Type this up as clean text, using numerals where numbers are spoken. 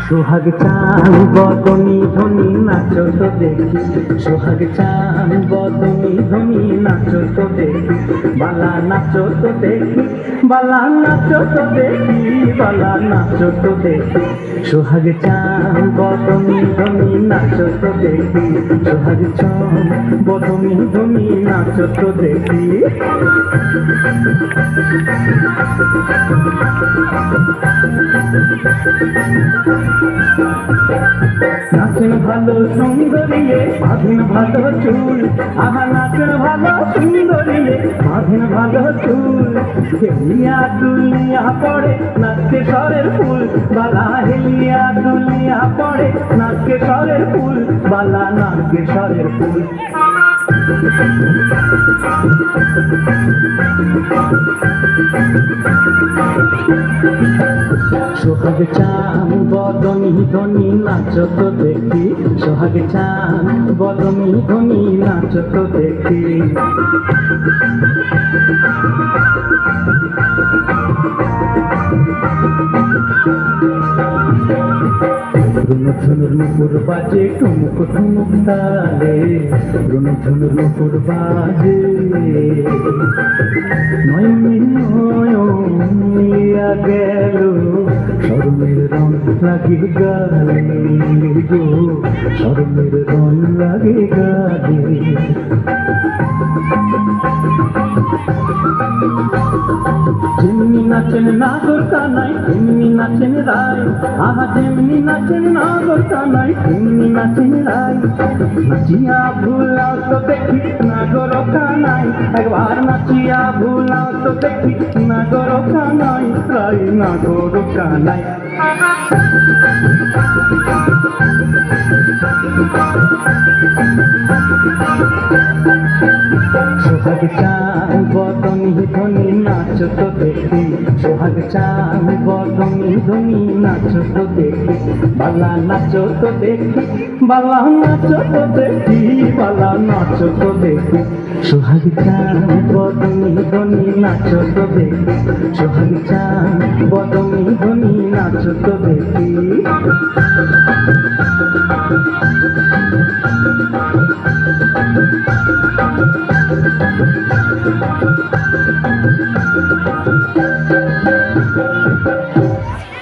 সোহাগ চান বদনি ধনি নাচো তো দেখি, সোহাগ চান বদনি ধনি নাচো তো দেখি, বালা নাচো তো দেখি, বালা নাচো তো দেখি, বালা নাচো তো দেখি। সোহাগ চান বদনি ধনি নাচো তো দেখি, সোহাগ চান বদনি ধনি নাচো তো দেখি। নাচেন ভালো সুন্দরিয়ে বাঁধেন ভালো চুল, আহা নাচেন ভালো সুন্দরিয়ে বাঁধেন ভালো চুল। হেলিয়া দুলিয়া পড়ে নাচকে স্বরের ফুল, বালা হেলিয়া দুলিয়া পড়ে নাচকে স্বরের ফুল, বালা নাচকে স্বরের ফুল। সোহাগ চান বদনি ধনি নাচো তো দেখি, সোহাগ চান বদনি ধনি নাচো তো দেখি। রুনুঝুনুর নুপুর বাজে ঠুমুক ঠুমুক তালে, রুনুঝুনুর নুপুর বাজে নয়া গেল শরমের রং লাগে গালে গো, শরমের রং লাগে গালে। যেমনি নাচেন নাগর কানাই তেমনি নাচেন রায়, আহা যেমনি নাচেন নাগর কানাই তেমনি নাচেন রায়। নাচিয়া ভুলাও তো দেখি নাগর কানাই, একবার নাচিয়া ভুলাও তো দেখি নাগর কানাই, রায় নাগর কানাই। সোহাগ চান বদনি ধনি নাচো তো দেখি, সোহাগ চান বদনি ধনি নাচো তো দেখি, বালা নাচো তো দেখি, বালা নাচো তো দেখি, বালা নাচো তো দেখি। সোহাগ চান বদনি ধনি নাচো তো দেখি, সোহাগ চান বদনি ধনি নাচো তো দেখি।